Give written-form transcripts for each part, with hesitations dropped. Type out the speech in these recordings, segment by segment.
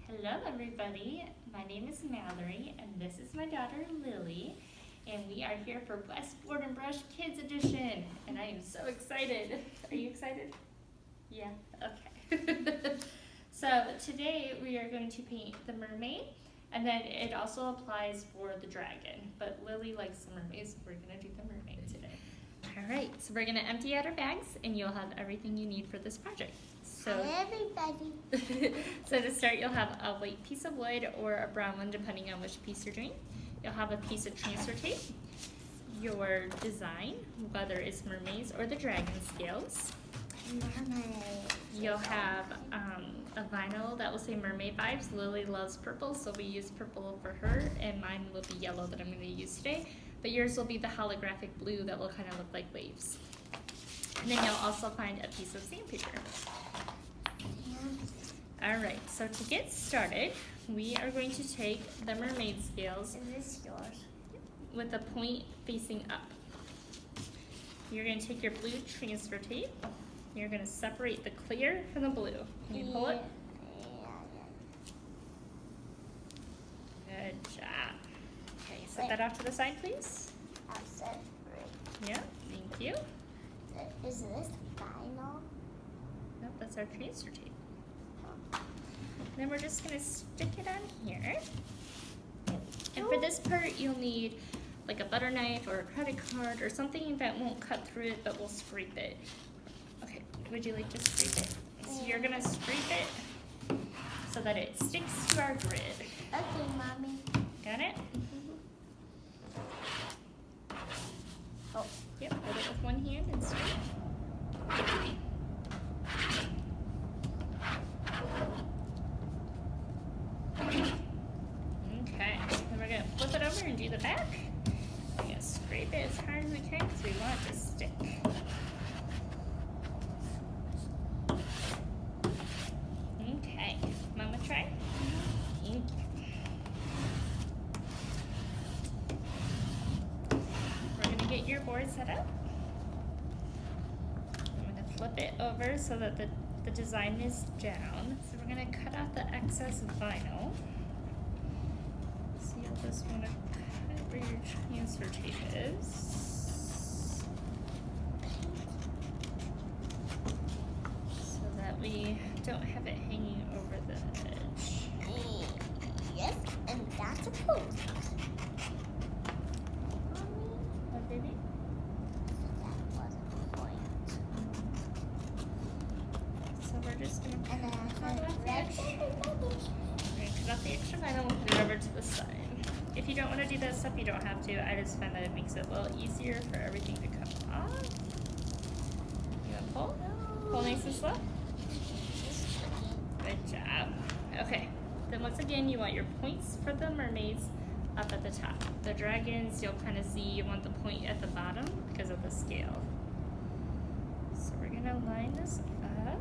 Hello everybody, my name is Mallory and this is my daughter Lily and we are here for West Board and Brush Kids Edition and I am so excited. Are you excited? Yeah, okay. So today we are going to paint the mermaid and then it also applies for the dragon, but Lily likes the mermaid, so we're going to do the mermaid today. Alright, so we're going to empty out our bags and you'll have everything you need for this project. So, hi everybody. So to start, you'll have a white piece of wood or a brown one, depending on which piece you're doing. You'll have a piece of transfer tape, your design, whether it's mermaids or the dragon scales. Mermaid. You'll have a vinyl that will say mermaid vibes. Lily loves purple, so we use purple for her, and mine will be yellow that I'm going to use today. But yours will be the holographic blue that will kind of look like waves. And then you'll also find a piece of sandpaper. Alright, so to get started, we are going to take the mermaid scales. Is this yours? With the point facing up. You're going to take your blue transfer tape. You're going to separate the clear from the blue. Can you pull it? Good job. Okay, set that off to the side, please. I'll separate. Yeah, thank you. Is this vinyl? Nope, that's our transfer tape. Then we're just going to stick it on here. And for this part, you'll need like a butter knife or a credit card or something that won't cut through it but will scrape it. Okay, would you like to scrape it? So you're going to scrape it so that it sticks to our grid. Okay, Mommy. Got it? Oh, yep, hold it with one hand and scrape. Okay, then we're going to flip it over and do the back. We're going to scrape it as hard as we can because we want it to stick. Okay, Mama try? Thank you. We're going to get your board set up. I'm going to flip it over so that the design is down. So we're going to cut out the excess vinyl. So you'll just want to cut where your transfer tape is. So that we don't have it hanging over the edge. Yes, and that's a point. What, baby? That was a point. So we're just going to And then I cut off the extra. We're going to cut off the extra vinyl and put it over to the side. If you don't want to do that stuff, you don't have to. I just find that it makes it a little easier for everything to come off. You want to pull? Pull nice and slow. Good job. Okay, then once again, you want your points for the mermaids up at the top. The dragons, you'll kind of see you want the point at the bottom because of the scale. So we're going to line this up.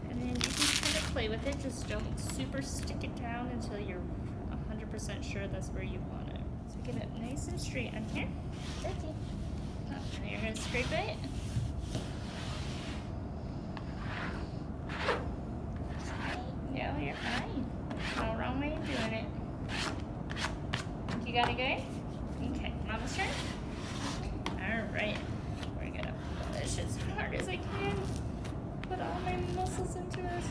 And then you can kind of play with it, just don't super stick it down until you're 100% sure that's where you want it. So get it nice and straight on here. Okay. And you're going to scrape it. Yeah, you're fine. No wrong way of doing it. Think you got it good? Okay, Mama's turn. Alright. We're going to push as hard as I can. Put all my muscles into it.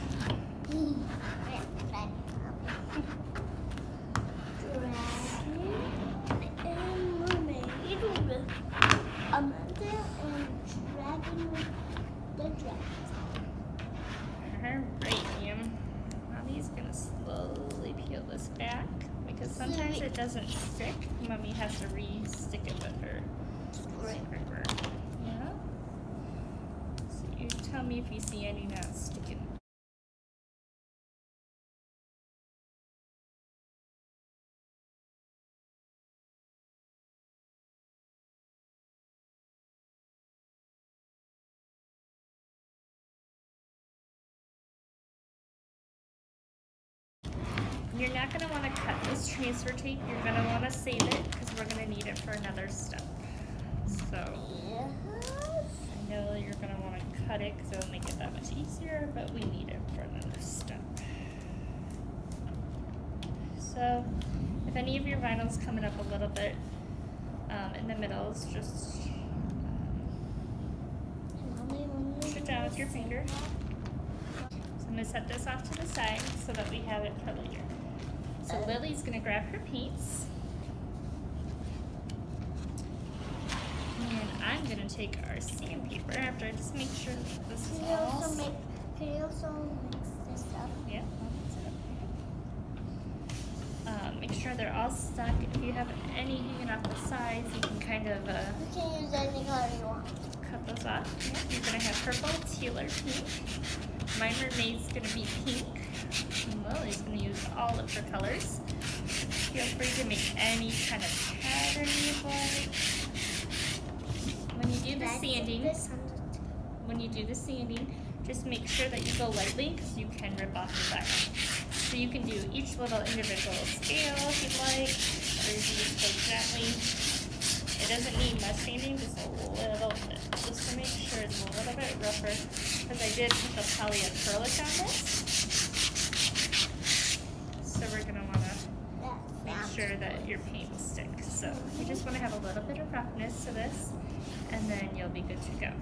Alright, Mommy's gonna slowly peel this back because sometimes it doesn't stick. Mommy has to re-stick it with her scraper. Yeah? So you tell me if you see any not sticking. You're not going to want to cut this transfer tape. You're going to want to save it because we're going to need it for another step. So cut it because it'll make it that much easier, but we need it for another step. So if any of your vinyl's coming up a little bit in the middles, just push it down with your finger. So I'm going to set this off to the side so that we have it for later. So Lily's going to grab her paints. And I'm going to take our sandpaper after I just make sure that this is all... Can you also mix this up? Yeah, I'll mix it up. Make sure they're all stuck. If you have any hanging off the sides, you can kind of You can use any color you want. cut those off. Yeah. You're going to have purple, teal, or pink. My mermaid's going to be pink. And Lily's going to use all of her colors. Feel free to make any kind of pattern you'd like. When you do the sanding, just make sure that you go lightly because you can rip off your vinyl. So you can do each little individual scale if you'd like, or you can just go gently. It doesn't need much sanding, just a little bit, just to make sure it's a little bit rougher, because I did put the polyacrylic on this. So we're going to want to make sure that your paint will stick. So you just want to have a little bit of roughness to this, and then you'll be good to go.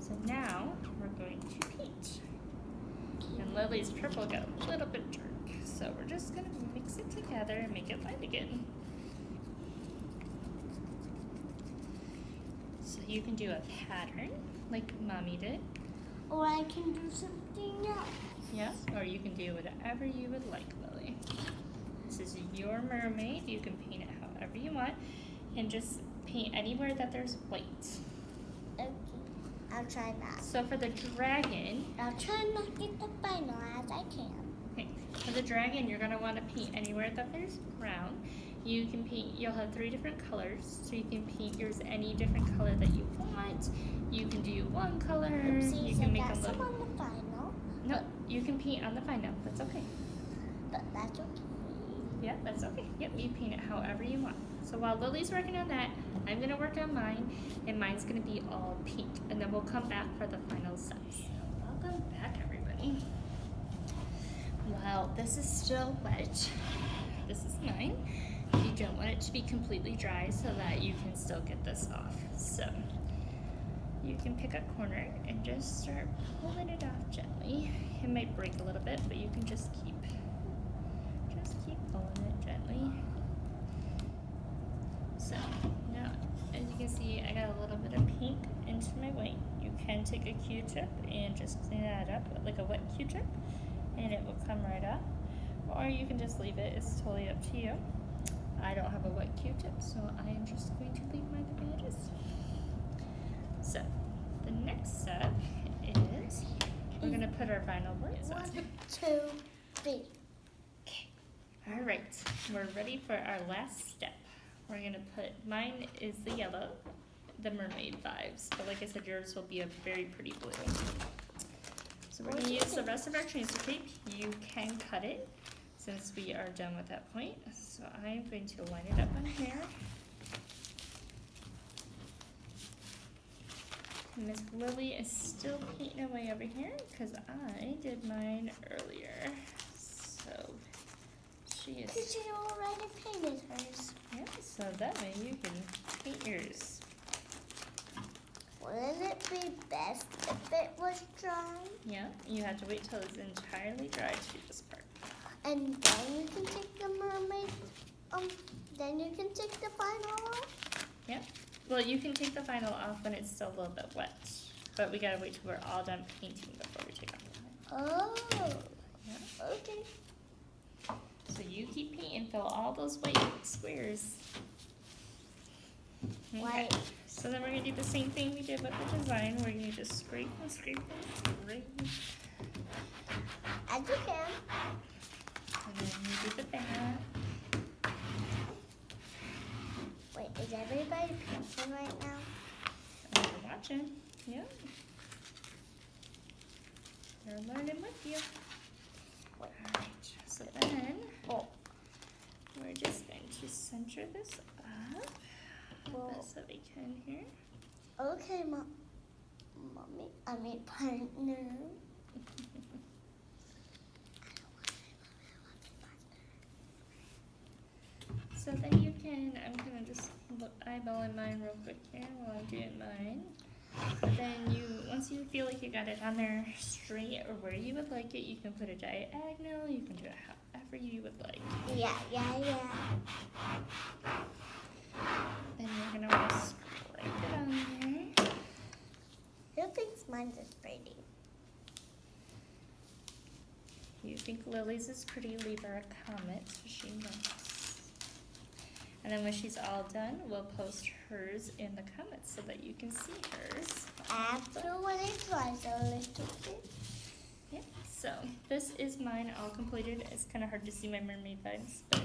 So now we're going to paint. And Lily's purple got a little bit dark, so we're just going to mix it together and make it light again. So you can do a pattern like Mommy did. Or I can do something else. Yeah, or you can do whatever you would like, Lily. This is your mermaid. You can paint it however you want, and just paint anywhere that there's white. Okay, I'll try that. So for the dragon, I'll try not to get the final as I can. okay, for the dragon, you're gonna want to paint anywhere that there's brown. You can paint. You'll have 3 different colors, so you can paint yours any different color that you want. You can do one color. Oopsies, You can make I a got some little. on the final. No, you can paint on the final. That's okay. But that's okay. Yeah, that's okay. Yep, you paint it however you want. So while Lily's working on that, I'm gonna work on mine, and mine's gonna be all pink, and then we'll come back for the final steps. Welcome back, everybody. While this is still wet, this is mine. You don't want it to be completely dry so that you can still get this off. So you can pick a corner and just start pulling it off gently. It might break a little bit, but you can just keep pulling it gently. So now, as you can see, I got a little bit of pink into my white. You can take a Q-tip and just clean that up, like a wet Q-tip, and it will come right off. Or you can just leave it. It's totally up to you. I don't have a wet Q-tip, so I am just going to leave mine the way it is. So the next step is we're going to put our vinyl boards on. 1, 2, 3. Okay. All right. We're ready for our last step. We're going to put, mine is the yellow, the mermaid vibes, but like I said, yours will be a very pretty blue. So we're going to use the rest of our transfer tape. You can cut it since we are done with that point. So I'm going to line it up on here. Miss Lily is still painting away over here because I did mine earlier. So she is. Because you already painted hers. Yeah, so that way you can paint yours. Wouldn't it be best if it was dry? Yeah, you have to wait till it's entirely dry to do this part. And then you can take the mermaid, then you can take the final off? Yeah. Well, you can take the vinyl off when it's still a little bit wet, but we gotta wait till we're all done painting before we take off the vinyl. Oh, Yeah. okay. So you keep painting, fill all those white squares. Okay. White. So then we're gonna do the same thing we did with the design. We're gonna just scrape and scrape and scrape. As you can. And then we do the back. Wait, is everybody painting right now? And we're watching. Yeah. They're learning with you. Alright, so then we're just going to center this up Well, best that we can here. okay, Mom. mommy. I mean partner. So then you can, I'm gonna just eyeballing mine real quick here while I'm doing mine. But then you, once you feel like you got it on there straight or where you would like it, you can put a diagonal, you can do it however you would like. Yeah. Then you're gonna want to scrape it on there. Who thinks mine is pretty? You think Lily's is pretty, leave her a comment so she knows. And then when she's all done, we'll post hers in the comments so that you can see hers. After when it dries a little bit. Yeah, so this is mine all completed. It's kind of hard to see my mermaid vines, but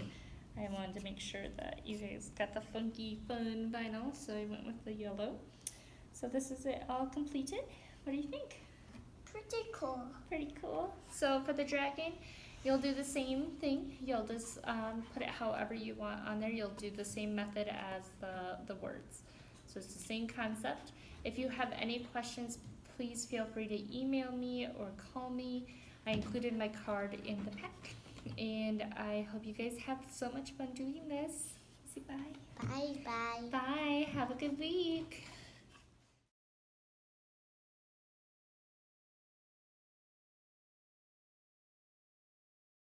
I wanted to make sure that you guys got the funky, fun vinyl, so I went with the yellow. So this is it all completed. What do you think? Pretty cool. Pretty cool. So for the dragon, you'll do the same thing. You'll just put it however you want on there. You'll do the same method as the words. So it's the same concept. If you have any questions, please feel free to email me or call me. I included my card in the pack. And I hope you guys have so much fun doing this. Say bye. Bye. Bye. Have a good week.